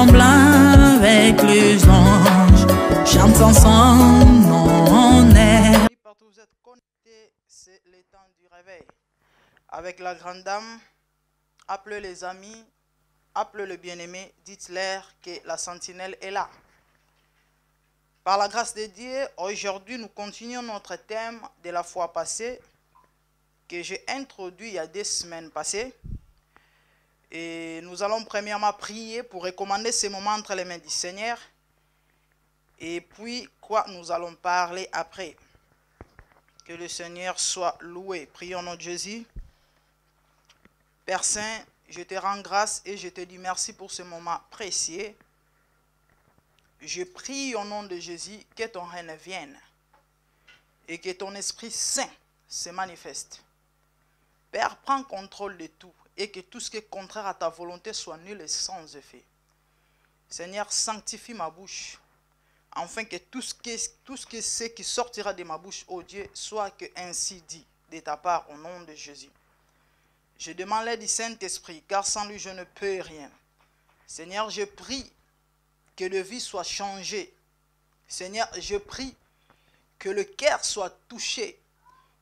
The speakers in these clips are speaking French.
ensemble avec les anges, chantons son nom. Partout où vous êtes connectés, c'est le temps du réveil. Avec la grande dame, appelez les amis, appelez le bien-aimé, dites-leur que la sentinelle est là. Par la grâce de Dieu, aujourd'hui nous continuons notre thème de la fois passée que j'ai introduit il y a 2 semaines passées. Et nous allons premièrement prier pour recommander ces moments entre les mains du Seigneur. Et puis, quoi nous allons parler après? Que le Seigneur soit loué. Prions au nom de Jésus. Père Saint, je te rends grâce et je te dis merci pour ce moment précieux. Je prie au nom de Jésus que ton règne vienne et que ton Esprit Saint se manifeste. Père, prends contrôle de tout et que tout ce qui est contraire à ta volonté soit nul et sans effet. Seigneur, sanctifie ma bouche, afin que tout ce qui sortira de ma bouche, ô Dieu, soit que ainsi dit de ta part au nom de Jésus. Je demande l'aide du Saint-Esprit, car sans lui je ne peux rien. Seigneur, je prie que le vie soit changée. Seigneur, je prie que le cœur soit touché.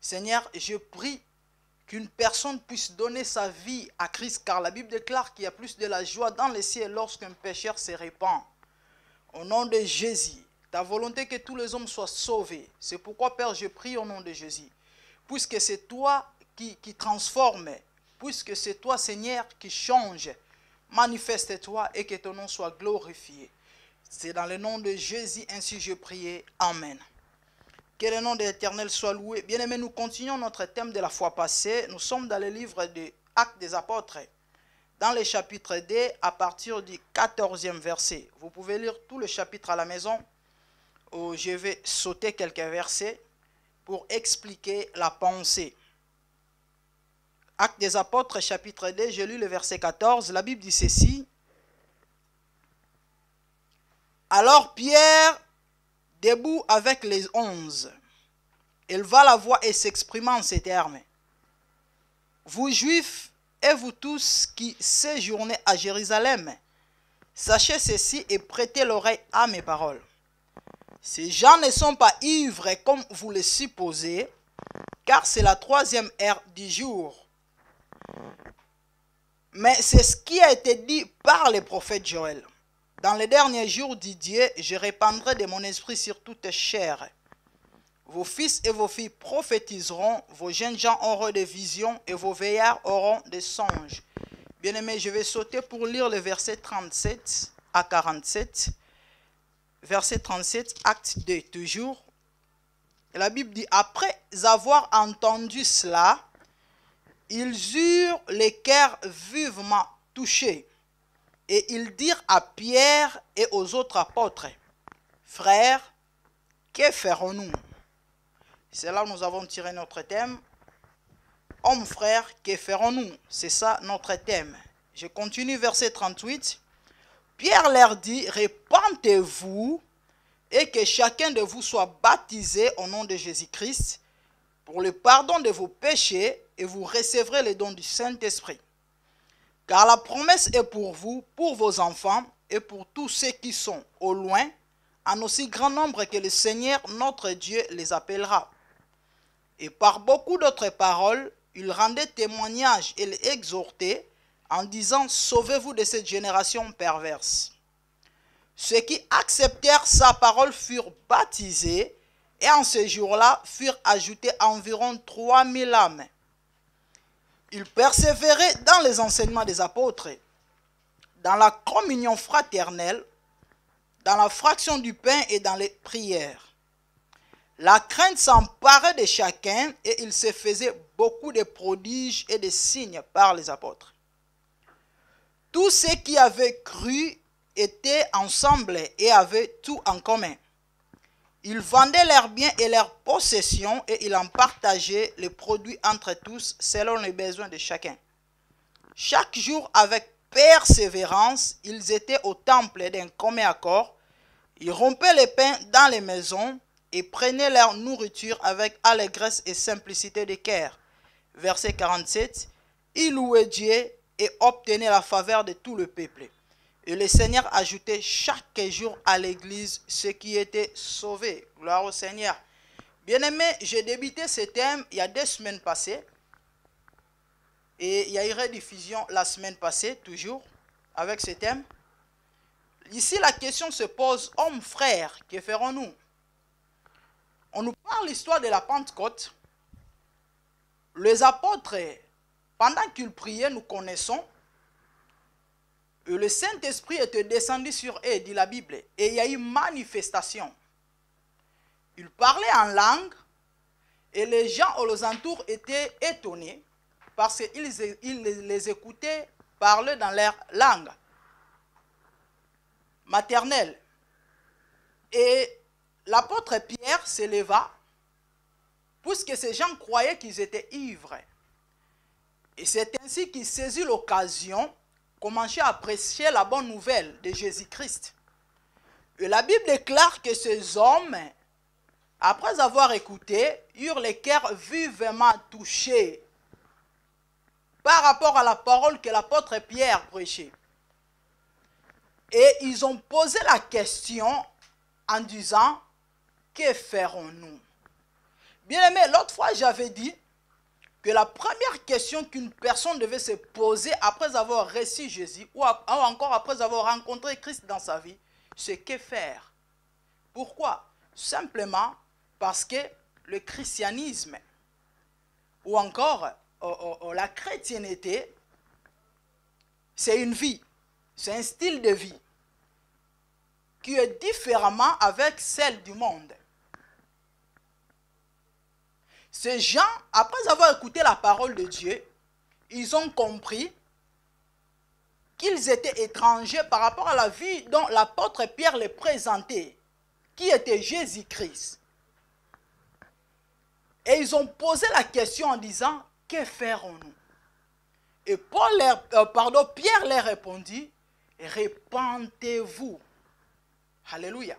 Seigneur, je prie qu'une personne puisse donner sa vie à Christ, car la Bible déclare qu'il y a plus de la joie dans les cieux lorsqu'un pécheur se répand. Au nom de Jésus, ta volonté que tous les hommes soient sauvés. C'est pourquoi, Père, je prie au nom de Jésus. Puisque c'est toi qui transforme, puisque c'est toi, Seigneur, qui change, manifeste-toi et que ton nom soit glorifié. C'est dans le nom de Jésus, ainsi je prie. Amen. Que le nom de l'Éternel soit loué. Bien-aimés, nous continuons notre thème de la fois passée. Nous sommes dans le livre des Actes des Apôtres, dans le chapitre 2, à partir du 14e verset. Vous pouvez lire tout le chapitre à la maison, où je vais sauter quelques versets pour expliquer la pensée. Actes des Apôtres, chapitre 2, j'ai lu le verset 14. La Bible dit ceci. Alors Pierre, debout avec les 11, éleva la voix et s'exprima en ces termes. Vous Juifs et vous tous qui séjournez à Jérusalem, sachez ceci et prêtez l'oreille à mes paroles. Ces gens ne sont pas ivres comme vous le supposez, car c'est la 3e heure du jour. Mais c'est ce qui a été dit par le prophète Joël. Dans les derniers jours, dit Dieu, je répandrai de mon esprit sur toute chair. Vos fils et vos filles prophétiseront, vos jeunes gens auront des visions et vos vieillards auront des songes. Bien-aimés, je vais sauter pour lire le verset 37 à 47. Verset 37, acte 2, toujours. Et la Bible dit, après avoir entendu cela, ils eurent les cœurs vivement touchés. Et ils dirent à Pierre et aux autres apôtres, frères, que ferons-nous? C'est là où nous avons tiré notre thème. Hommes, frères, que ferons-nous? C'est ça notre thème. Je continue verset 38. Pierre leur dit, repentez-vous et que chacun de vous soit baptisé au nom de Jésus-Christ pour le pardon de vos péchés et vous recevrez les dons du Saint-Esprit. Car la promesse est pour vous, pour vos enfants et pour tous ceux qui sont au loin, en aussi grand nombre que le Seigneur notre Dieu les appellera. Et par beaucoup d'autres paroles, il rendait témoignage et les exhortait en disant, sauvez-vous de cette génération perverse. Ceux qui acceptèrent sa parole furent baptisés et en ce jour-là furent ajoutés environ 3000 âmes. Ils persévéraient dans les enseignements des apôtres, dans la communion fraternelle, dans la fraction du pain et dans les prières. La crainte s'emparait de chacun et il se faisait beaucoup de prodiges et de signes par les apôtres. Tous ceux qui avaient cru étaient ensemble et avaient tout en commun. Ils vendaient leurs biens et leurs possessions et ils en partageaient les produits entre tous selon les besoins de chacun. Chaque jour, avec persévérance, ils étaient au temple d'un commun accord. Ils rompaient les pains dans les maisons et prenaient leur nourriture avec allégresse et simplicité de cœur. Verset 47. Ils louaient Dieu et obtenaient la faveur de tout le peuple. Et le Seigneur ajoutait chaque jour à l'église ceux qui étaient sauvés. Gloire au Seigneur. Bien-aimé, j'ai débuté ce thème il y a 2 semaines passées. Et il y a eu rediffusion la semaine passée, toujours, avec ce thème. Ici, la question se pose, hommes, frères, que ferons-nous? On nous parle l'histoire de la Pentecôte. Les apôtres, pendant qu'ils priaient, nous connaissons, le Saint-Esprit était descendu sur eux, dit la Bible, et il y a eu manifestation. Ils parlaient en langue, et les gens aux alentours étaient étonnés, parce qu'ils les écoutaient parler dans leur langue maternelle. Et l'apôtre Pierre s'éleva, puisque ces gens croyaient qu'ils étaient ivres. Et c'est ainsi qu'il saisit l'occasion, commençait à prêcher la bonne nouvelle de Jésus-Christ. Et la Bible déclare que ces hommes, après avoir écouté, eurent les cœurs vivement touchés par rapport à la parole que l'apôtre Pierre prêchait. Et ils ont posé la question en disant, que ferons-nous? Bien-aimé, l'autre fois j'avais dit que la première question qu'une personne devait se poser après avoir reçu Jésus ou encore après avoir rencontré Christ dans sa vie, c'est que faire? Pourquoi? Simplement parce que le christianisme ou encore la chrétienté, c'est une vie, c'est un style de vie qui est différemment avec celle du monde. Ces gens, après avoir écouté la parole de Dieu, ils ont compris qu'ils étaient étrangers par rapport à la vie dont l'apôtre Pierre les présentait, qui était Jésus-Christ. Et ils ont posé la question en disant, que ferons-nous? Et Pierre leur répondit, repentez-vous. Alléluia.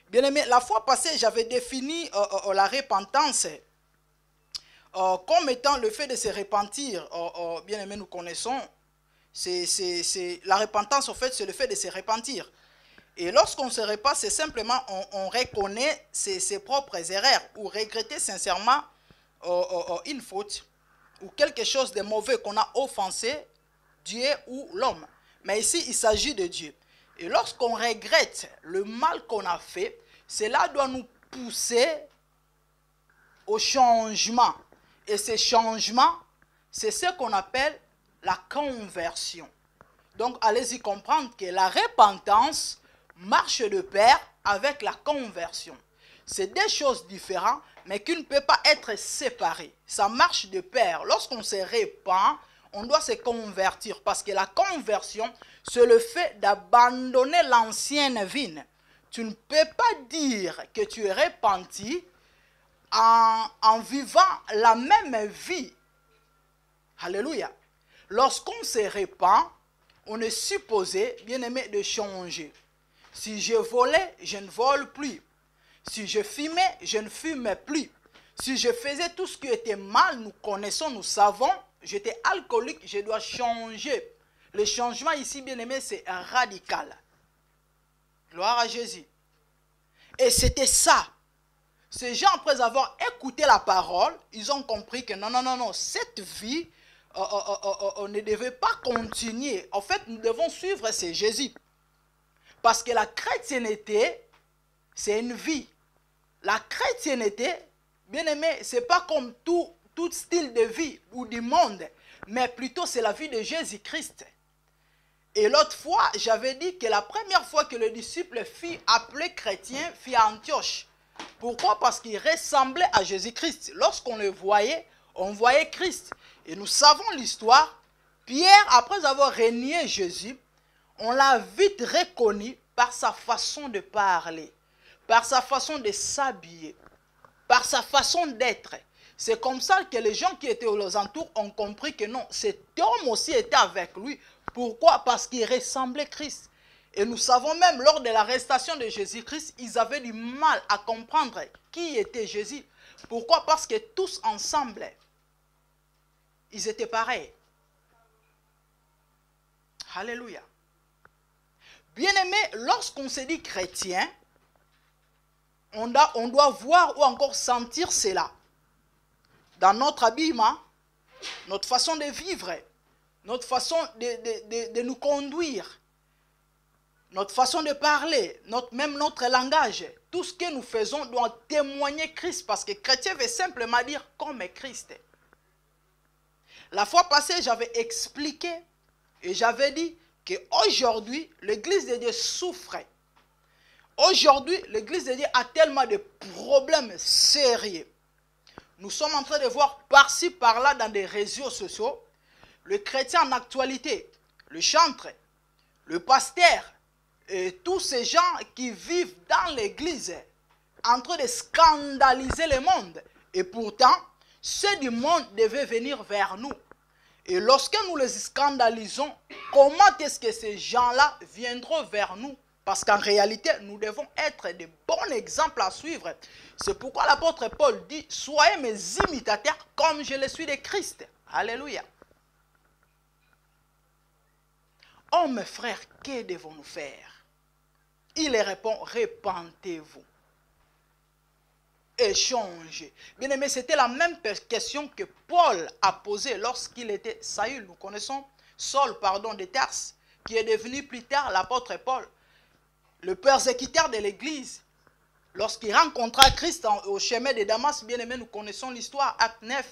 Bien-aimé, la fois passée, j'avais défini la repentance comme étant le fait de se repentir. Bien-aimé, nous connaissons, la repentance, en fait, c'est le fait de se repentir. Et lorsqu'on se repent, c'est simplement, on reconnaît ses propres erreurs ou regretter sincèrement une faute ou quelque chose de mauvais qu'on a offensé Dieu ou l'homme. Mais ici, il s'agit de Dieu. Et lorsqu'on regrette le mal qu'on a fait, cela doit nous pousser au changement. Et ce changement, c'est ce qu'on appelle la conversion. Donc, allez-y comprendre que la repentance marche de pair avec la conversion. C'est deux choses différentes, mais qui ne peuvent pas être séparées. Ça marche de pair. Lorsqu'on se repent, on doit se convertir. Parce que la conversion, c'est le fait d'abandonner l'ancienne vie. Tu ne peux pas dire que tu es repenti en vivant la même vie. Alléluia. Lorsqu'on se repent, on est supposé, bien aimé, de changer. Si je volais, je ne vole plus. Si je fumais, je ne fume plus. Si je faisais tout ce qui était mal, nous connaissons, nous savons, j'étais alcoolique, je dois changer. Le changement ici, bien aimé, c'est radical. Gloire à Jésus. Et c'était ça. Ces gens, après avoir écouté la parole, ils ont compris que non, cette vie, on ne devait pas continuer. En fait, nous devons suivre c'est Jésus. Parce que la chrétienté, c'est une vie. La chrétienté, bien aimé, ce n'est pas comme tout style de vie ou du monde, mais plutôt c'est la vie de Jésus-Christ. Et l'autre fois, j'avais dit que la première fois que le disciple fut appelé chrétien fut à Antioche. Pourquoi? Parce qu'il ressemblait à Jésus-Christ. Lorsqu'on le voyait, on voyait Christ. Et nous savons l'histoire. Pierre, après avoir renié Jésus, on l'a vite reconnu par sa façon de parler, par sa façon de s'habiller, par sa façon d'être. C'est comme ça que les gens qui étaient aux alentours ont compris que non, cet homme aussi était avec lui. Pourquoi? Parce qu'il ressemblait à Christ. Et nous savons même, lors de l'arrestation de Jésus-Christ, ils avaient du mal à comprendre qui était Jésus. Pourquoi? Parce que tous ensemble, ils étaient pareils. Alléluia. Bien-aimé, lorsqu'on se dit chrétien, on doit voir ou encore sentir cela. Dans notre habillement, notre façon de vivre, notre façon de nous conduire, notre façon de parler, même notre langage, tout ce que nous faisons doit témoigner Christ, parce que chrétien veut simplement dire comme Christ. La fois passée, j'avais expliqué et j'avais dit qu'aujourd'hui, l'Église de Dieu souffre. Aujourd'hui, l'Église de Dieu a tellement de problèmes sérieux. Nous sommes en train de voir par-ci, par-là dans des réseaux sociaux, le chrétien en actualité, le chantre, le pasteur, et tous ces gens qui vivent dans l'église en train de scandaliser le monde. Et pourtant, ceux du monde devaient venir vers nous. Et lorsque nous les scandalisons, comment est-ce que ces gens-là viendront vers nous? Parce qu'en réalité, nous devons être de bons exemples à suivre. C'est pourquoi l'apôtre Paul dit, soyez mes imitateurs comme je le suis de Christ. Alléluia. Oh mes frères, que devons-nous faire? Il répond, repentez-vous. Échangez. Bien aimé, c'était la même question que Paul a posée lorsqu'il était Saül. Nous connaissons Saul, de Tarse, qui est devenu plus tard l'apôtre Paul, le persécuteur de l'église. Lorsqu'il rencontra Christ au chemin de Damas, bien aimé, nous connaissons l'histoire, acte 9.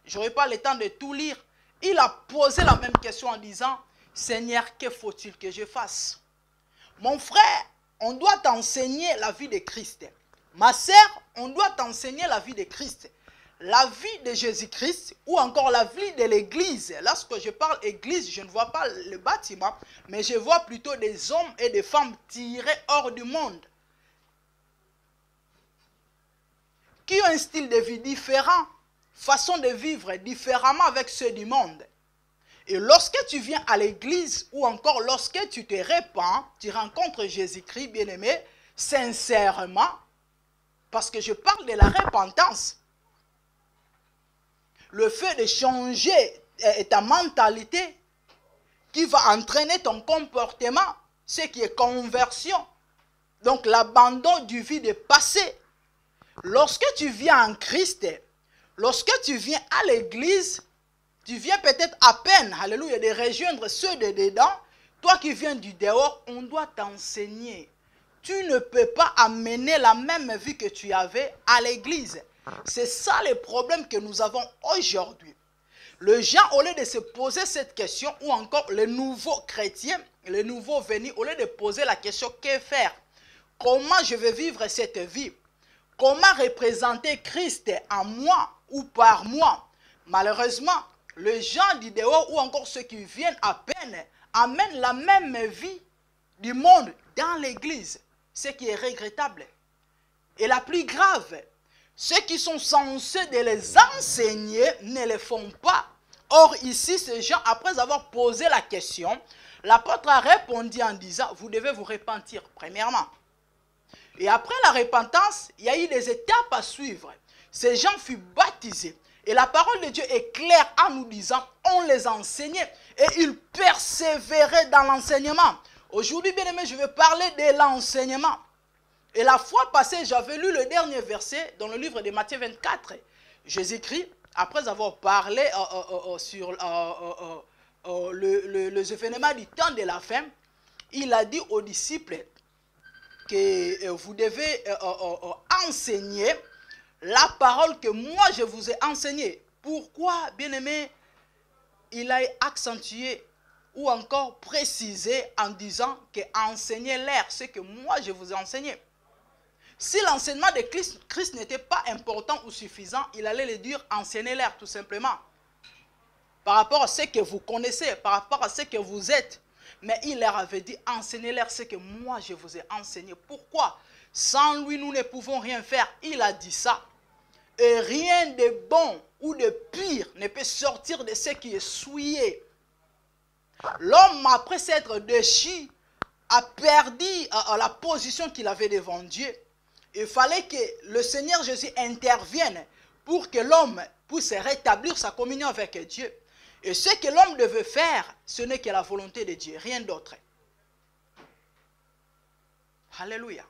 Je n'aurai pas le temps de tout lire. Il a posé la même question en disant, Seigneur, que faut-il que je fasse? Mon frère, on doit t'enseigner la vie de Christ. Ma sœur, on doit t'enseigner la vie de Christ. La vie de Jésus-Christ ou encore la vie de l'église. Lorsque je parle église, je ne vois pas le bâtiment, mais je vois plutôt des hommes et des femmes tirés hors du monde. Qui ont un style de vie différent, façon de vivre différemment avec ceux du monde. Et lorsque tu viens à l'église ou encore lorsque tu te répands, tu rencontres Jésus-Christ, bien-aimé, sincèrement, parce que je parle de la repentance. Le fait de changer ta mentalité qui va entraîner ton comportement, ce qui est conversion. Donc l'abandon du vie de passé. Lorsque tu viens en Christ, lorsque tu viens à l'église, tu viens peut-être à peine, alléluia, de rejoindre ceux de dedans. Toi qui viens du dehors, on doit t'enseigner. Tu ne peux pas amener la même vie que tu avais à l'église. C'est ça le problème que nous avons aujourd'hui. Les gens, au lieu de se poser cette question, ou encore les nouveaux chrétiens, les nouveaux venus, au lieu de poser la question, que faire? Comment je vais vivre cette vie? Comment représenter Christ en moi ou par moi? Malheureusement, les gens du dehors ou encore ceux qui viennent à peine amènent la même vie du monde dans l'église. Ce qui est regrettable. Et la plus grave, ceux qui sont censés de les enseigner ne le font pas. Or ici, ces gens, après avoir posé la question, l'apôtre a répondu en disant, vous devez vous repentir premièrement. Et après la repentance, il y a eu des étapes à suivre. Ces gens furent baptisés. Et la parole de Dieu est claire en nous disant, on les enseignait et ils persévéraient dans l'enseignement. Aujourd'hui, bien aimé, je vais parler de l'enseignement. Et la fois passée, j'avais lu le dernier verset dans le livre de Matthieu 24. Jésus-Christ, après avoir parlé sur les événements du temps de la fin, il a dit aux disciples que vous devez enseigner la parole que moi je vous ai enseignée. Pourquoi, bien-aimé, il a accentué ou encore précisé en disant que enseignez-leur ce que moi je vous ai enseigné. Si l'enseignement de Christ n'était pas important ou suffisant, il allait le dire enseignez-leur tout simplement. Par rapport à ce que vous connaissez, par rapport à ce que vous êtes. Mais il leur avait dit enseignez-leur ce que moi je vous ai enseigné. Pourquoi? Sans lui nous ne pouvons rien faire. Il a dit ça. Et rien de bon ou de pire ne peut sortir de ce qui est souillé. L'homme, après s'être déchu, a perdu la position qu'il avait devant Dieu. Il fallait que le Seigneur Jésus intervienne pour que l'homme puisse rétablir sa communion avec Dieu. Et ce que l'homme devait faire, ce n'est que la volonté de Dieu, rien d'autre. Alléluia.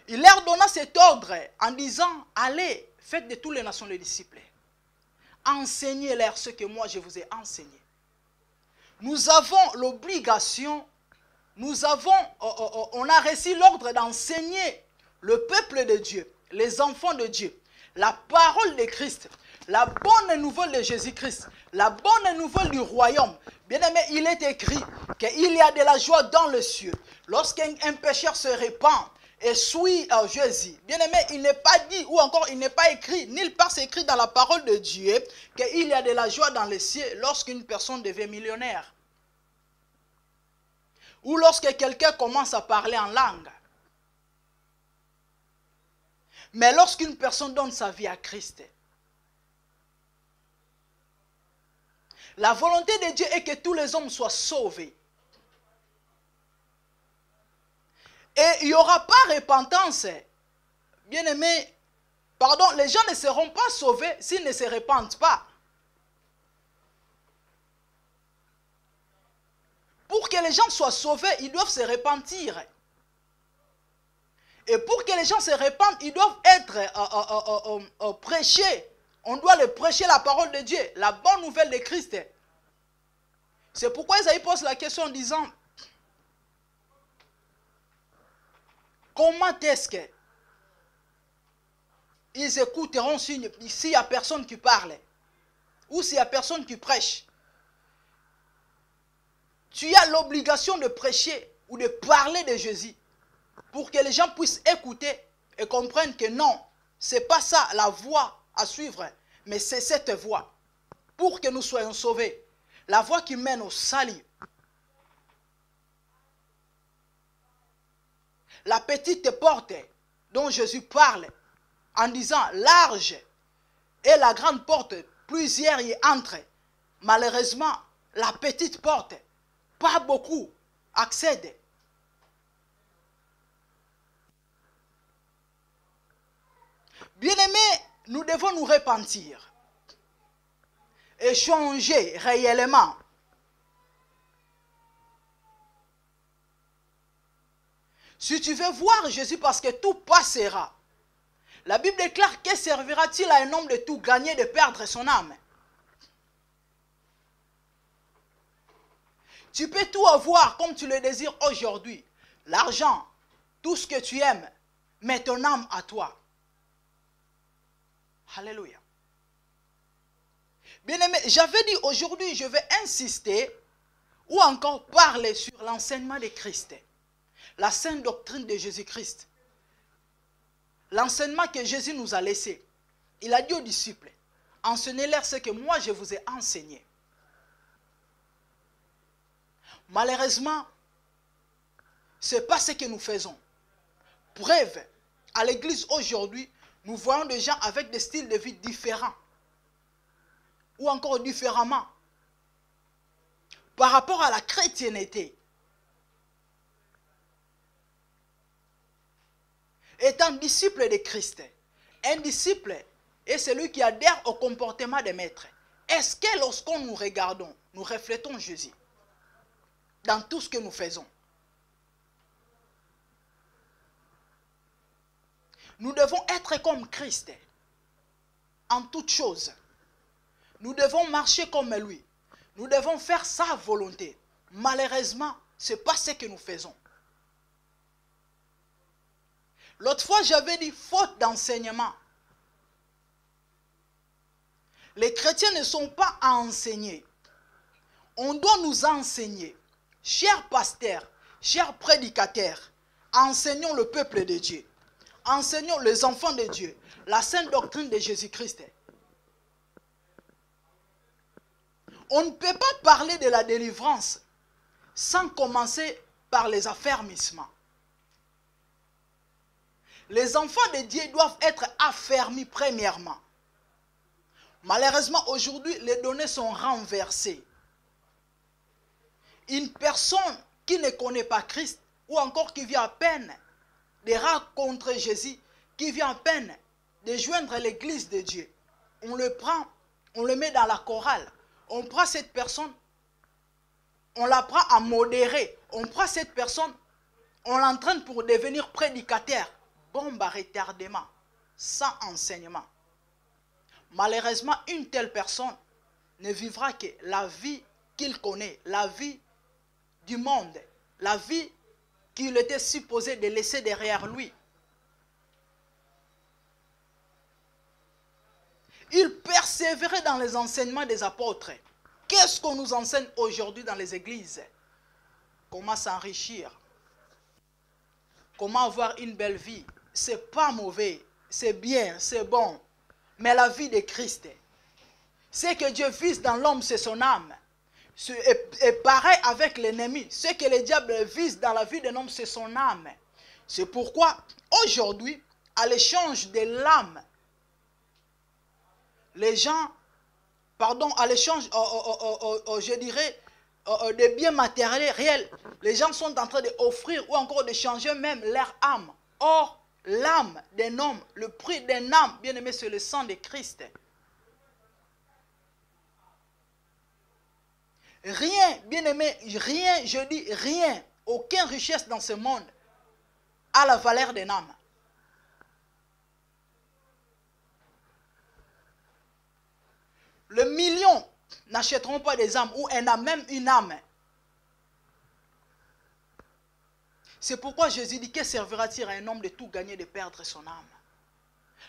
Il leur donna cet ordre en disant, allez, faites de toutes les nations les disciples. Enseignez-leur ce que moi je vous ai enseigné. Nous avons l'obligation, on a reçu l'ordre d'enseigner le peuple de Dieu, les enfants de Dieu, la parole de Christ, la bonne nouvelle de Jésus-Christ, la bonne nouvelle du royaume. Bien-aimé, il est écrit qu'il y a de la joie dans le cieux lorsqu'un pécheur se répand et suit Jésus. Bien-aimé, il n'est pas dit, ou encore il n'est pas écrit, nulle part c'est écrit dans la parole de Dieu qu'il y a de la joie dans les cieux lorsqu'une personne devient millionnaire. Ou lorsque quelqu'un commence à parler en langue. Mais lorsqu'une personne donne sa vie à Christ, la volonté de Dieu est que tous les hommes soient sauvés. Et il n'y aura pas repentance. Bien-aimé, pardon, les gens ne seront pas sauvés s'ils ne se repentent pas. Pour que les gens soient sauvés, ils doivent se repentir. Et pour que les gens se répandent, ils doivent être prêchés. On doit les prêcher la parole de Dieu, la bonne nouvelle de Christ. C'est pourquoi Isaïe pose la question en disant, comment est-ce qu'ils écouteront s'il n'y a personne qui parle ou s'il n'y a personne qui prêche? Tu as l'obligation de prêcher ou de parler de Jésus pour que les gens puissent écouter et comprendre que non, ce n'est pas ça la voie à suivre, mais c'est cette voie pour que nous soyons sauvés. La voie qui mène au salut. La petite porte dont Jésus parle en disant large et la grande porte, plusieurs y entrent. Malheureusement, la petite porte, pas beaucoup accèdent. Bien-aimés, nous devons nous repentir et changer réellement. Si tu veux voir Jésus, parce que tout passera, la Bible déclare, que servira-t-il à un homme de tout gagner, de perdre son âme? Tu peux tout avoir comme tu le désires aujourd'hui. L'argent, tout ce que tu aimes, mais ton âme à toi. Alléluia. Bien-aimé, j'avais dit aujourd'hui, je vais insister ou encore parler sur l'enseignement de Christ. La sainte doctrine de Jésus-Christ. L'enseignement que Jésus nous a laissé. Il a dit aux disciples, enseignez-leur ce que moi je vous ai enseigné. Malheureusement, ce n'est pas ce que nous faisons. Preuve, à l'église aujourd'hui, nous voyons des gens avec des styles de vie différents. Ou encore différemment. Par rapport à la chrétienté. Étant disciple de Christ, un disciple est celui qui adhère au comportement des maîtres. Est-ce que lorsqu'on nous regardons, nous reflétons Jésus dans tout ce que nous faisons? Nous devons être comme Christ en toutes choses. Nous devons marcher comme lui. Nous devons faire sa volonté. Malheureusement, ce n'est pas ce que nous faisons. L'autre fois, j'avais dit faute d'enseignement. Les chrétiens ne sont pas à enseigner. On doit nous enseigner. Chers pasteurs, chers prédicateurs, enseignons le peuple de Dieu. Enseignons les enfants de Dieu. La sainte doctrine de Jésus-Christ. On ne peut pas parler de la délivrance sans commencer par les affermissements. Les enfants de Dieu doivent être affermis premièrement. Malheureusement, aujourd'hui, les données sont renversées. Une personne qui ne connaît pas Christ, ou encore qui vient à peine de rencontrer Jésus, qui vient à peine de joindre l'église de Dieu, on le prend, on le met dans la chorale. On prend cette personne, on la prend à modérer. On prend cette personne, On l'entraîne pour devenir prédicateur. Bombe à retardement, sans enseignement. Malheureusement, une telle personne ne vivra que la vie qu'il connaît, la vie du monde, la vie qu'il était supposé de laisser derrière lui. Il persévérait dans les enseignements des apôtres. Qu'est-ce qu'on nous enseigne aujourd'hui dans les églises? Comment s'enrichir? Comment avoir une belle vie? C'est pas mauvais, c'est bien, c'est bon. Mais la vie de Christ, ce que Dieu vise dans l'homme, c'est son âme. Et pareil avec l'ennemi. Ce que le diable vise dans la vie d'un homme, c'est son âme. C'est pourquoi, aujourd'hui, à l'échange de l'âme, les gens, à l'échange, je dirais, des biens matériels réels, les gens sont en train d'offrir ou encore de changer même leur âme. Or, l'âme d'un homme, le prix d'un âme, bien aimé, c'est le sang de Christ. Rien, bien aimé, rien, je dis rien, aucune richesse dans ce monde a la valeur d'un âme. Les millions n'achèteront pas des âmes ou un âme, même une âme. C'est pourquoi Jésus dit, que servira-t-il à un homme de tout gagner, de perdre son âme?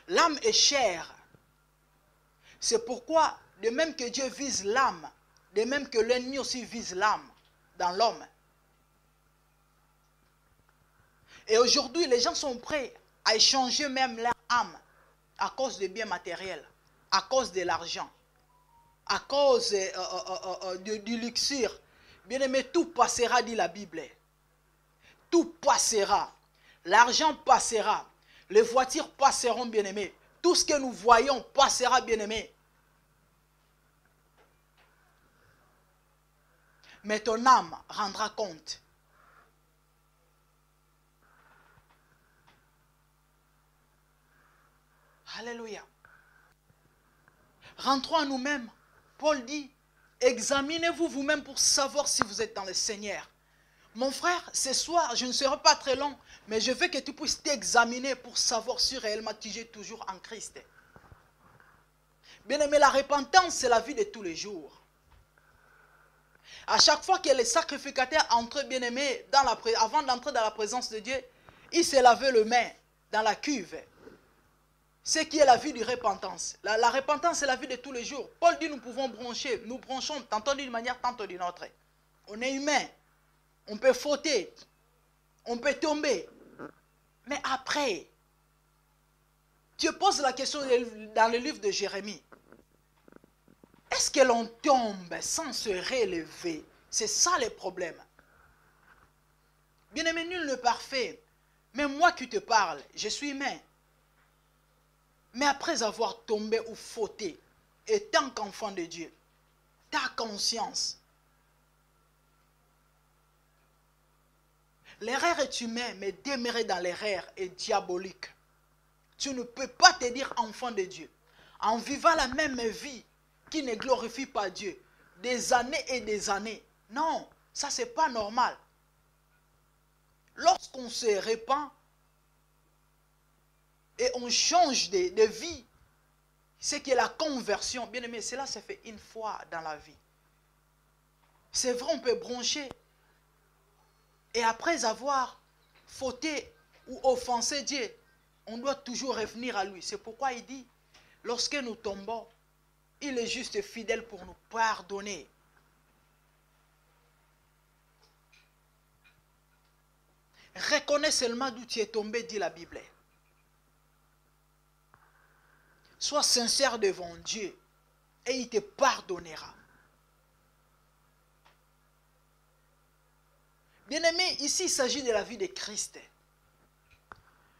L'âme est chère. C'est pourquoi, de même que Dieu vise l'âme, de même que l'ennemi aussi vise l'âme dans l'homme. Et aujourd'hui, les gens sont prêts à échanger même leur âme à cause des biens matériels, à cause de l'argent, à cause du luxure. Bien aimé, tout passera, dit la Bible. Tout passera. L'argent passera. Les voitures passeront, bien aimé. Tout ce que nous voyons passera, bien aimé. Mais ton âme rendra compte. Alléluia. Rentrons à nous-mêmes. Paul dit, examinez-vous vous-même pour savoir si vous êtes dans le Seigneur. Mon frère, ce soir, je ne serai pas très long, mais je veux que tu puisses t'examiner pour savoir si réellement tu es toujours en Christ. Bien aimé, la repentance, c'est la vie de tous les jours. À chaque fois que les sacrificateurs entraient, bien aimé, avant d'entrer dans la présence de Dieu, ils se lavaient les mains dans la cuve. Ce qui est la vie de repentance. La repentance, c'est la vie de tous les jours. Paul dit, nous pouvons broncher. Nous bronchons tantôt d'une manière, tantôt d'une autre. On est humain. On peut fauter. On peut tomber. Mais après, tu poses la question dans le livre de Jérémie. Est-ce que l'on tombe sans se relever? C'est ça le problème. Bien-aimé, nul n'est parfait. Mais moi qui te parle, je suis humain. Mais après avoir tombé ou fauté, étant qu'enfant de Dieu, ta conscience, l'erreur est humaine, mais demeurer dans l'erreur est diabolique. Tu ne peux pas te dire enfant de Dieu, en vivant la même vie qui ne glorifie pas Dieu, des années et des années. Non, ça c'est pas normal. Lorsqu'on se répand, et on change de vie, c'est que la conversion, bien aimé, cela se fait une fois dans la vie. C'est vrai, on peut broncher. Et après avoir fauté ou offensé Dieu, on doit toujours revenir à lui. C'est pourquoi il dit, lorsque nous tombons, il est juste fidèle pour nous pardonner. Reconnais seulement d'où tu es tombé, dit la Bible. Sois sincère devant Dieu et il te pardonnera. Bien-aimé, ici il s'agit de la vie de Christ.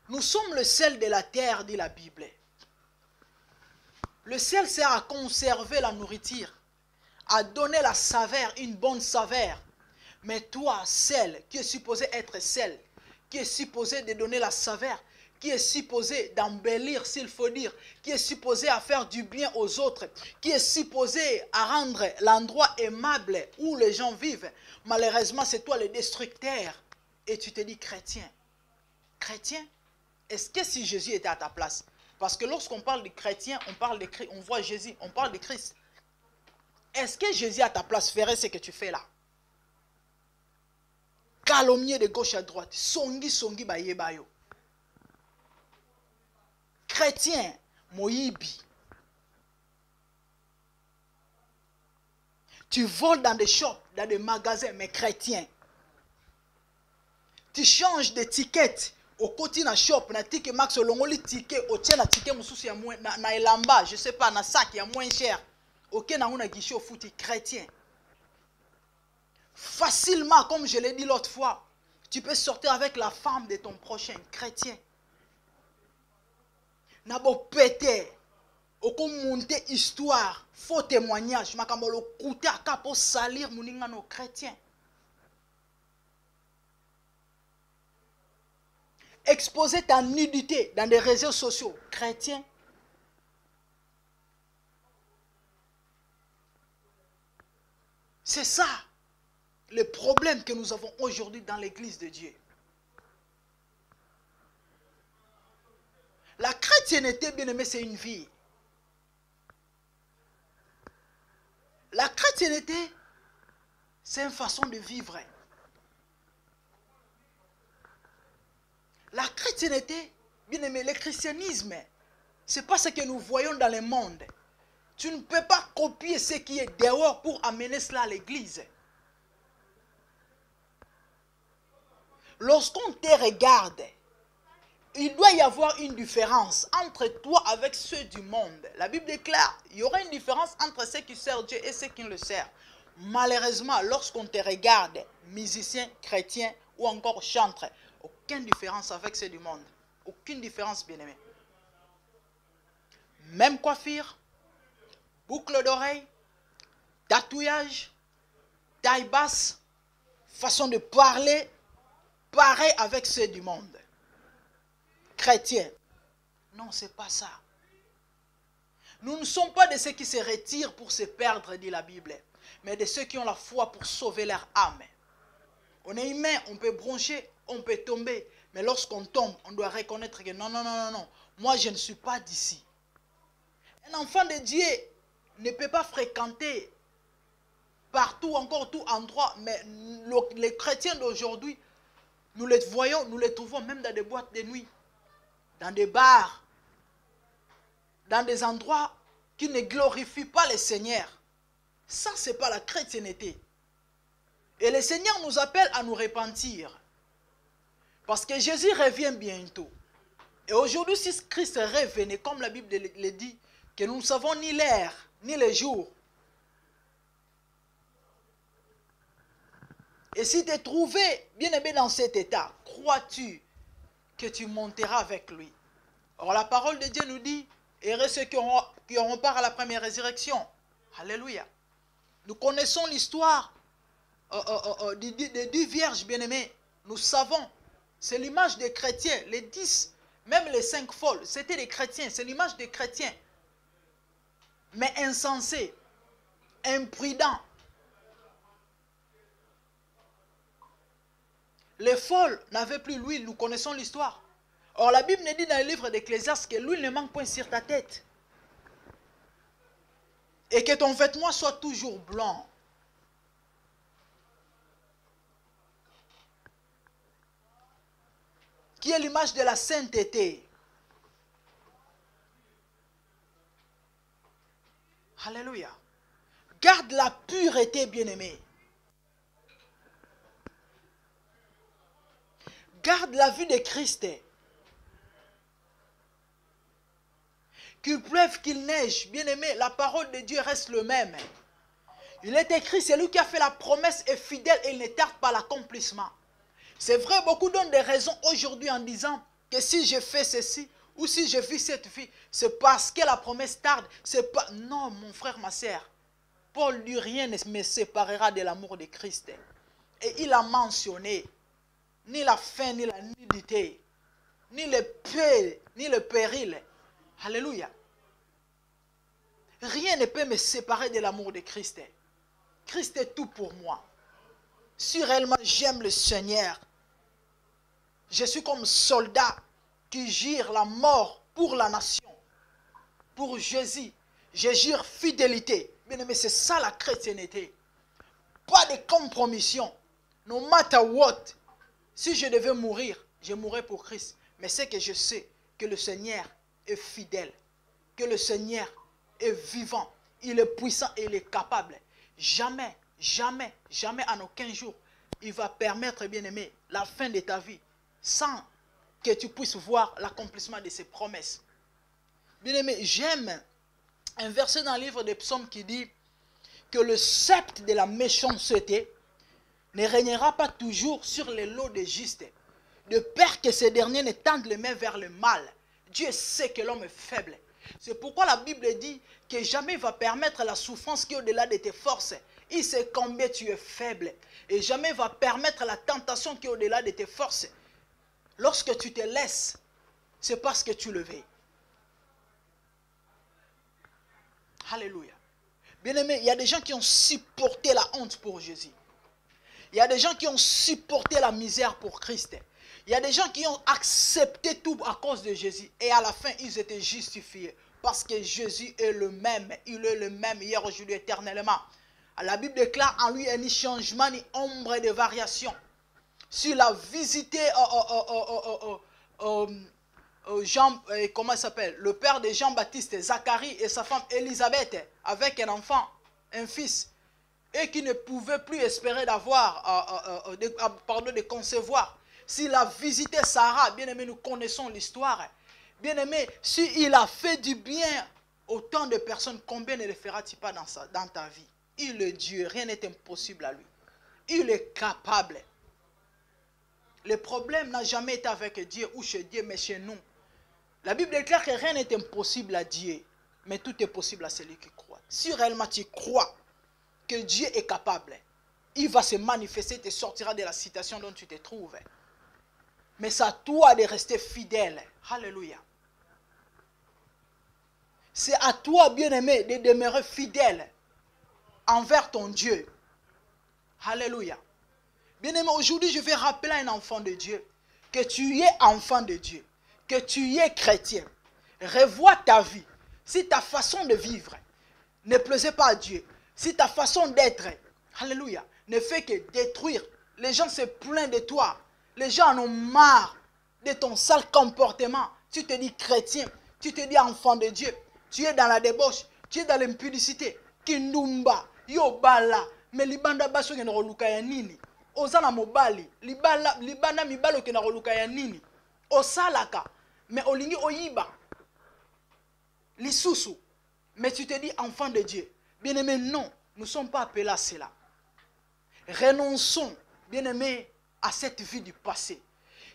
Nous sommes le sel de la terre, dit la Bible. Le sel sert à conserver la nourriture, à donner la saveur, une bonne saveur. Mais toi, sel, qui est supposé être sel, qui est supposé de donner la saveur, qui est supposé d'embellir, s'il faut dire, qui est supposé à faire du bien aux autres, qui est supposé à rendre l'endroit aimable où les gens vivent. Malheureusement, c'est toi le destructeur. et tu te dis chrétien. Chrétien, est-ce que si Jésus était à ta place? Parce que lorsqu'on parle de chrétien, on parle de Christ, on voit Jésus, on parle de Christ. Est-ce que Jésus à ta place ferait ce que tu fais là? Calomnier de gauche à droite, songi baye bayo. Chrétien, moyibi. Tu voles dans des shops, dans des magasins, mais chrétien. Tu changes de ticket au côté na shop, na ticket max, longoli ticket, au tien na ticket moussous ya moins, na elamba, je sais pas, na sac, ya moins cher. Ok, na una guichet au foot, chrétien. Facilement, comme je l'ai dit l'autre fois, tu peux sortir avec la femme de ton prochain, chrétien. Na bo pété, au monter histoire, faux témoignage, makambo lo coûter à cap pour salir moninga no chrétien. Exposer ta nudité dans des réseaux sociaux chrétiens. C'est ça le problème que nous avons aujourd'hui dans l'église de Dieu. La chrétienté, bien aimé, c'est une vie. La chrétienté, c'est une façon de vivre. La chrétienté, bien aimé, le christianisme, ce n'est pas ce que nous voyons dans le monde. Tu ne peux pas copier ce qui est dehors pour amener cela à l'église. Lorsqu'on te regarde, il doit y avoir une différence entre toi avec ceux du monde. La Bible déclare, il y aura une différence entre ceux qui servent Dieu et ceux qui ne le servent. Malheureusement, lorsqu'on te regarde, musicien, chrétien ou encore chantre, aucune différence avec ceux du monde. Aucune différence, bien-aimé. Même coiffure, boucle d'oreille, tatouage, taille basse, façon de parler, pareil avec ceux du monde. Chrétien. Non, ce n'est pas ça. Nous ne sommes pas de ceux qui se retirent pour se perdre, dit la Bible, mais de ceux qui ont la foi pour sauver leur âme. On est humain, on peut broncher, on peut tomber, mais lorsqu'on tombe, on doit reconnaître que non, moi je ne suis pas d'ici. Un enfant de Dieu ne peut pas fréquenter partout, encore tout endroit, mais les chrétiens d'aujourd'hui, nous les voyons, nous les trouvons même dans des boîtes de nuit, dans des bars, dans des endroits qui ne glorifient pas le Seigneur. Ça, ce n'est pas la chrétienté. Et le Seigneur nous appelle à nous repentir. Parce que Jésus revient bientôt. Et aujourd'hui, si Christ revenait, comme la Bible le dit, que nous ne savons ni l'heure, ni le jour. Et si tu es trouvé bien aimé dans cet état, crois-tu que tu monteras avec lui? Or la parole de Dieu nous dit, heureux ceux qui auront part à la première résurrection. Alléluia. Nous connaissons l'histoire des 10 vierges bien-aimées. Nous savons, c'est l'image des chrétiens, les 10, même les 5 folles, c'était des chrétiens, c'est l'image des chrétiens. Mais insensés, imprudents. Les folles n'avaient plus l'huile, nous connaissons l'histoire. Or la Bible nous dit dans le livre d'Ecclésiaste que l'huile ne manque point sur ta tête. Et que ton vêtement soit toujours blanc. Qui est l'image de la sainteté. Alléluia. Garde la pureté, bien-aimé. Garde la vue de Christ. Qu'il pleuve, qu'il neige, bien-aimé, la parole de Dieu reste le même. Il est écrit, c'est lui qui a fait la promesse est fidèle et il ne tarde pas l'accomplissement. C'est vrai, beaucoup donnent des raisons aujourd'hui en disant que si je fais ceci ou si je vis cette vie, c'est parce que la promesse tarde. C'est pas... Non, mon frère, ma sœur. Paul dit rien ne me séparera de l'amour de Christ. Et il a mentionné ni la faim, ni la nudité, ni le paix, ni le péril. Alléluia. Rien ne peut me séparer de l'amour de Christ. Christ est tout pour moi. Si réellement j'aime le Seigneur, Je suis comme soldat qui gire la mort pour la nation. Pour Jésus, je gire fidélité. Bien aimé, c'est ça la chrétienté. Pas de compromission. No matter what. Si je devais mourir, je mourrais pour Christ. Mais c'est que je sais que le Seigneur est fidèle. Que le Seigneur est vivant. Il est puissant et il est capable. Jamais, jamais, jamais en aucun jour, il va permettre, bien aimé, la fin de ta vie sans que tu puisses voir l'accomplissement de ses promesses. Bien aimé, j'aime un verset dans le livre des psaumes qui dit que le sceptre de la méchanceté ne régnera pas toujours sur les lots des justes, de peur que ces derniers ne tendent les mains vers le mal. Dieu sait que l'homme est faible. C'est pourquoi la Bible dit que jamais il va permettre la souffrance qui est au-delà de tes forces. Il sait combien tu es faible. Et jamais il va permettre la tentation qui est au-delà de tes forces. Lorsque tu te laisses, c'est parce que tu le veux. Alléluia. Bien-aimé, il y a des gens qui ont supporté la honte pour Jésus. Il y a des gens qui ont supporté la misère pour Christ. Il y a des gens qui ont accepté tout à cause de Jésus. Et à la fin, ils étaient justifiés. Parce que Jésus est le même. Il est le même hier, aujourd'hui, éternellement. La Bible déclare en lui il n'y a ni changement, ni ombre de variation. S'il a visité Jean, comment il s'appelle, le père de Jean-Baptiste, Zacharie et sa femme Élisabeth, avec un enfant, un fils, et qui ne pouvait plus espérer d'avoir, de concevoir. S'il a visité Sarah, bien aimé, nous connaissons l'histoire. Bien aimé, s'il a fait du bien autant de personnes, combien ne le fera-t-il pas dans ta vie? Il est Dieu, rien n'est impossible à lui. Il est capable. Le problème n'a jamais été avec Dieu ou chez Dieu, mais chez nous. La Bible déclare que rien n'est impossible à Dieu, mais tout est possible à celui qui croit. Si réellement tu crois que Dieu est capable, il va se manifester, te sortira de la situation dont tu te trouves. Mais c'est à toi de rester fidèle. Alléluia. C'est à toi, bien-aimé, de demeurer fidèle envers ton Dieu. Alléluia. Bien-aimé, aujourd'hui, je vais rappeler à un enfant de Dieu que tu es enfant de Dieu, que tu es chrétien. Revois ta vie. Si ta façon de vivre ne plaisait pas à Dieu, si ta façon d'être, alléluia, ne fait que détruire, les gens se plaignent de toi, les gens en ont marre de ton sale comportement, tu te dis chrétien, tu te dis enfant de Dieu, tu es dans la débauche, tu es dans l'impudicité, kindumba, yobala, mais libanda baso ngena roluka ya nini? Ozana mobali, libanda mibalo kena roluka ya nini? Osalaka, mais olingi oyiba, lisusu, mais tu te dis enfant de Dieu. Bien-aimé, non, nous ne sommes pas appelés à cela. Renonçons, bien-aimé, à cette vie du passé.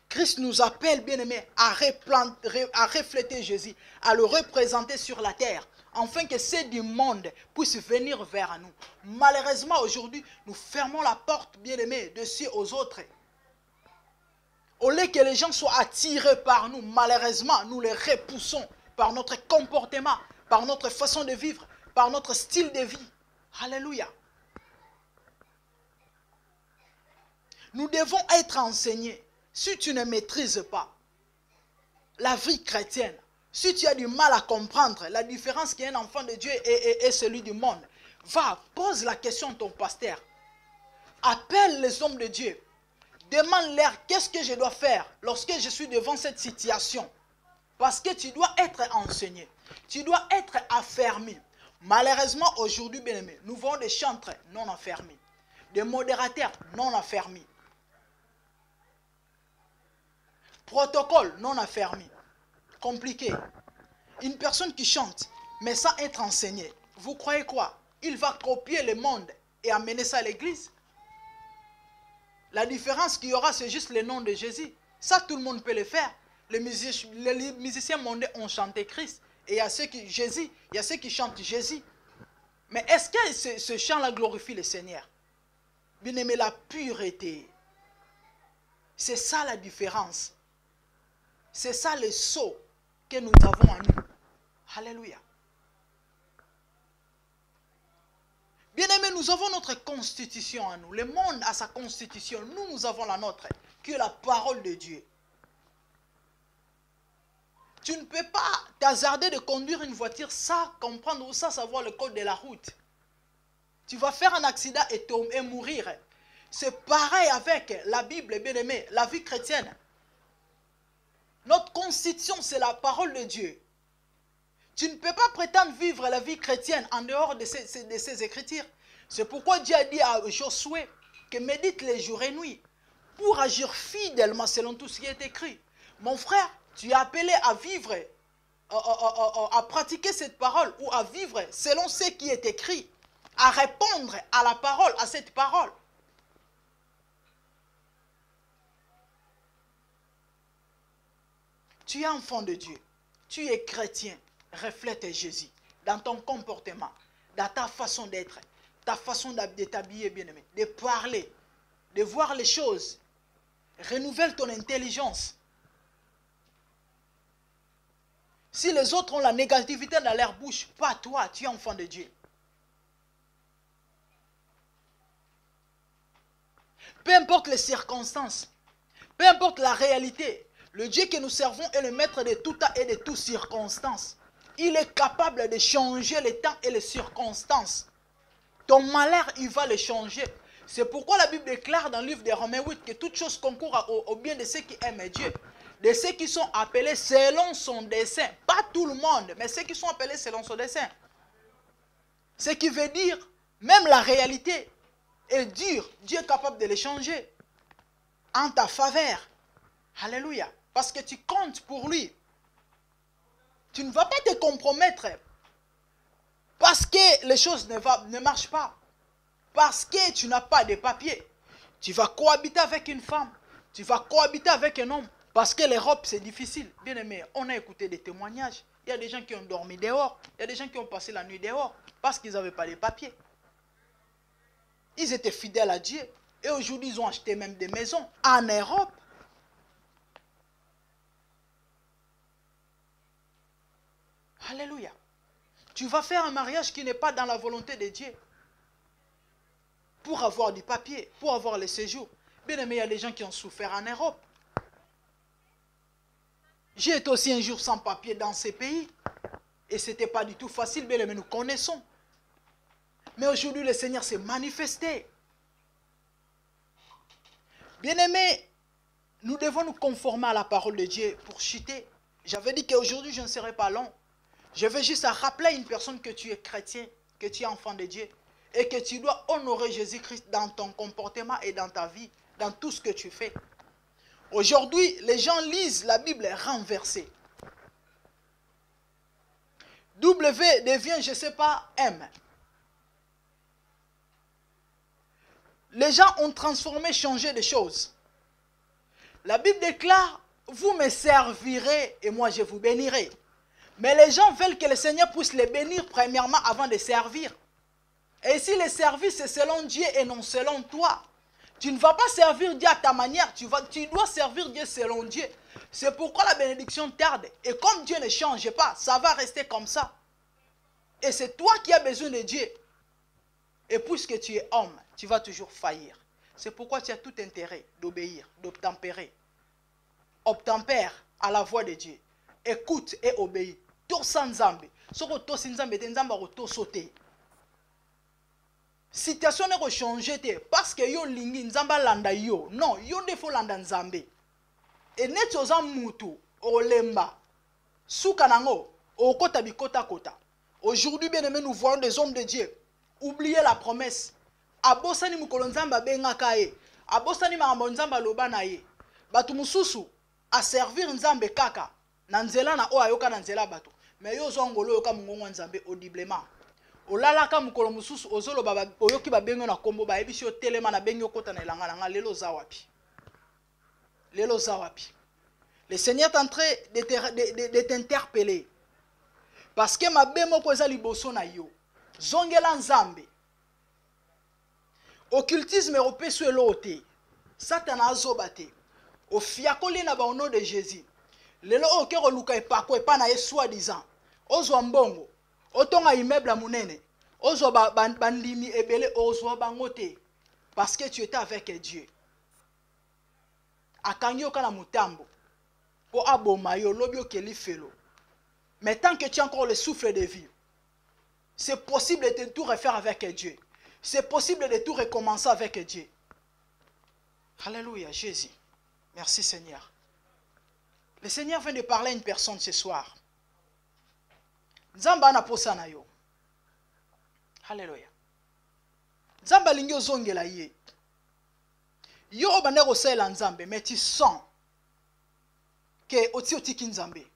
Christ nous appelle, bien-aimé, à refléter Jésus, à le représenter sur la terre, afin que ceux du monde puissent venir vers nous. Malheureusement, aujourd'hui, nous fermons la porte, bien-aimé, de ceux aux autres. Au lieu que les gens soient attirés par nous, malheureusement, nous les repoussons par notre comportement, par notre façon de vivre, par notre style de vie. Alléluia. Nous devons être enseignés. Si tu ne maîtrises pas la vie chrétienne, si tu as du mal à comprendre la différence qu'un enfant de Dieu et celui du monde, va, pose la question à ton pasteur. Appelle les hommes de Dieu. Demande-leur qu'est-ce que je dois faire lorsque je suis devant cette situation. Parce que tu dois être enseigné. Tu dois être affermi. Malheureusement, aujourd'hui, bien aimé, nous voyons des chantres non affermis. Des modérateurs non affermis. Protocole non affermi. Compliqué. Une personne qui chante, mais sans être enseignée. Vous croyez quoi? Il va copier le monde et amener ça à l'église? La différence qu'il y aura, c'est juste le nom de Jésus. Ça, tout le monde peut le faire. Les musiciens mondains ont chanté Christ. Et il y a ceux qui, Jésus, il y a ceux qui chantent Jésus. Mais est-ce que ce chant-là glorifie le Seigneur? Bien aimé, la pureté. C'est ça la différence. C'est ça le sceau que nous avons en nous. Alléluia. Bien aimé, nous avons notre constitution en nous. Le monde a sa constitution. Nous avons la nôtre, qui est la parole de Dieu. Tu ne peux pas t'hasarder de conduire une voiture sans comprendre ou sans savoir le code de la route. Tu vas faire un accident et mourir. C'est pareil avec la Bible, bien aimé, la vie chrétienne. Notre constitution, c'est la parole de Dieu. Tu ne peux pas prétendre vivre la vie chrétienne en dehors de ces écritures. C'est pourquoi Dieu a dit à Josué que médite les jours et nuits pour agir fidèlement selon tout ce qui est écrit. Mon frère, tu es appelé à vivre, à pratiquer cette parole ou à vivre selon ce qui est écrit, à répondre à la parole, à cette parole. Tu es enfant de Dieu, tu es chrétien, reflète Jésus dans ton comportement, dans ta façon d'être, ta façon de t'habiller, bien-aimé, de parler, de voir les choses. Renouvelle ton intelligence. Si les autres ont la négativité dans leur bouche, pas toi, tu es enfant de Dieu. Peu importe les circonstances, peu importe la réalité, le Dieu que nous servons est le maître de tout temps et de toutes circonstances. Il est capable de changer les temps et les circonstances. Ton malheur, il va le changer. C'est pourquoi la Bible déclare dans le livre de Romains 8 que toute chose concourt au bien de ceux qui aiment Dieu. De ceux qui sont appelés selon son dessein. Pas tout le monde, mais ceux qui sont appelés selon son dessein. Ce qui veut dire, même la réalité est dure. Dieu est capable de les changer en ta faveur. Alléluia. Parce que tu comptes pour lui. Tu ne vas pas te compromettre parce que les choses ne marchent pas. Parce que tu n'as pas de papier. Tu vas cohabiter avec une femme. Tu vas cohabiter avec un homme. Parce que l'Europe, c'est difficile. Bien aimé, on a écouté des témoignages. Il y a des gens qui ont dormi dehors. Il y a des gens qui ont passé la nuit dehors. Parce qu'ils n'avaient pas de papiers. Ils étaient fidèles à Dieu. Et aujourd'hui, ils ont acheté même des maisons en Europe. Alléluia. Tu vas faire un mariage qui n'est pas dans la volonté de Dieu. Pour avoir du papier, pour avoir le séjour. Bien aimé, il y a des gens qui ont souffert en Europe. J'ai été aussi un jour sans papier dans ces pays. Et ce n'était pas du tout facile, bien aimé, nous connaissons. Mais aujourd'hui, le Seigneur s'est manifesté. Bien aimé, nous devons nous conformer à la parole de Dieu pour chuter. J'avais dit qu'aujourd'hui, je ne serai pas long. Je veux juste rappeler à une personne que tu es chrétien, que tu es enfant de Dieu. Et que tu dois honorer Jésus-Christ dans ton comportement et dans ta vie, dans tout ce que tu fais. Aujourd'hui, les gens lisent la Bible renversée. W devient, je ne sais pas, M. Les gens ont transformé, changé des choses. La Bible déclare, vous me servirez et moi je vous bénirai. Mais les gens veulent que le Seigneur puisse les bénir premièrement avant de servir. Et si le service est selon Dieu et non selon toi, tu ne vas pas servir Dieu à ta manière, tu dois servir Dieu selon Dieu. C'est pourquoi la bénédiction tarde. Et comme Dieu ne change pas, ça va rester comme ça. Et c'est toi qui as besoin de Dieu. Et puisque tu es homme, tu vas toujours faillir. C'est pourquoi tu as tout intérêt d'obéir, d'obtempérer. Obtempère à la voix de Dieu. Écoute et obéis. Tout sans Nzambe. Soko to sinzambe te nzamba to sauter. Situation ne changer parce que yo lingi nzamba landa yo. Non, yo defo landa nzambe. Et net oza mutu olemba. Souka nango okota bikota kota. Aujourd'hui, bien aimé, nous voyons des hommes de Dieu. Oubliez la promesse. Abosani mukolo nzamba bengaka ye. Abosani makambo nzamba loba na ye. Batu mususu a servir nzambe kaka. Na nzela na o ayoka na nzela bato. Mais yo zongolo yoka mungongo nzambe audiblement. Olalaka mukolo mususu ozolo baba oyoki babengo na kombo ba ebisi yo telema na bengo kota na elanga nga lelo zawapi. Lelo zawapi. Le Seigneur est en train de t'interpeller. Parce que ma bemo ko za liboso na yo. Zongela nzambe. Occultisme européen sur l'autre. Satan azobate. Au fiakoli na ba au nom de Jésus. Lelo okero luka epako epa na ye soi-disant. Ozwa mbongo. Otonga immeuble munene. Ozwa bandimi ebele ozwa bangote. Parce que tu étais avec Dieu. Akangi okana mutambo. Pour abomayo, lobio keli felo. Mais tant que tu as encore le souffle de vie, c'est possible de tout refaire avec Dieu. C'est possible de tout recommencer avec Dieu. Alléluia, Jésus. Merci Seigneur. Le Seigneur vient de parler à une personne ce soir. Nzamba na posa na yo. Alléluia. Nzamba lingyo zongela ye. Yo bande kosala nzambe, mais tu sens que oti otiki nzambe.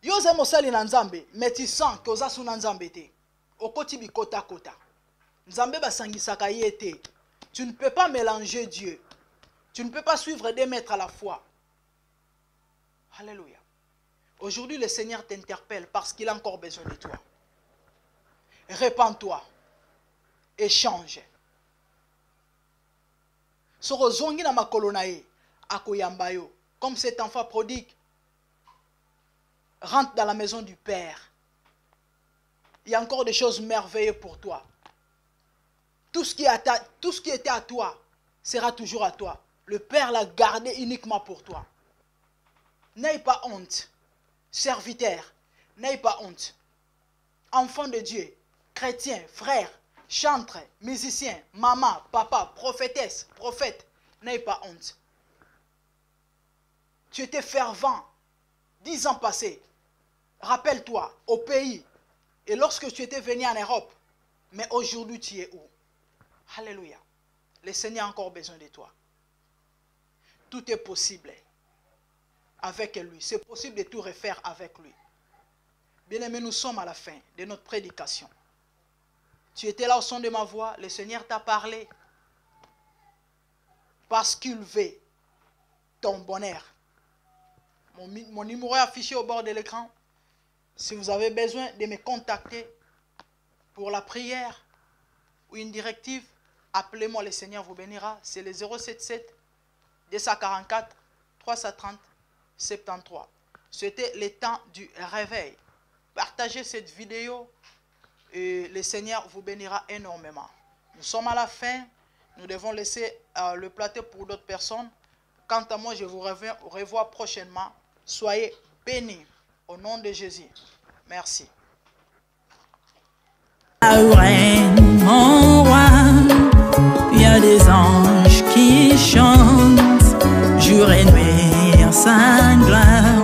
Yo za mosali na nzambe, mais tu sens que oza suna nzambe te. Okoti bikota kota. Nzambe basangisaka ye te. Tu ne peux pas mélanger Dieu. Tu ne peux pas suivre des maîtres à la fois. Alléluia. Aujourd'hui, le Seigneur t'interpelle parce qu'il a encore besoin de toi. Répands-toi et change. Sorozongi na makolo na ye akoyamba yo comme cet enfant prodigue. Rentre dans la maison du Père. Il y a encore des choses merveilleuses pour toi. Tout ce qui était à toi sera toujours à toi. Le Père l'a gardé uniquement pour toi. N'aie pas honte. Serviteur, n'aie pas honte. Enfant de Dieu, chrétien, frère, chantre, musicien, maman, papa, prophétesse, prophète, n'aie pas honte. Tu étais fervent 10 ans passés. Rappelle-toi, au pays, et lorsque tu étais venu en Europe, mais aujourd'hui tu es où? Alléluia. Le Seigneur a encore besoin de toi. Tout est possible avec lui. C'est possible de tout refaire avec lui. Bien-aimés, nous sommes à la fin de notre prédication. Tu étais là au son de ma voix. Le Seigneur t'a parlé. Parce qu'il veut ton bonheur. Mon numéro est affiché au bord de l'écran. Si vous avez besoin de me contacter pour la prière ou une directive, appelez-moi, le Seigneur vous bénira. C'est le 077 244 330 73. C'était le temps du réveil. Partagez cette vidéo et le Seigneur vous bénira énormément. Nous sommes à la fin. Nous devons laisser le plateau pour d'autres personnes. Quant à moi, je vous revois prochainement. Soyez bénis au nom de Jésus. Merci. Mon roi, il y a des anges qui chantent jour et nuit en sa gloire.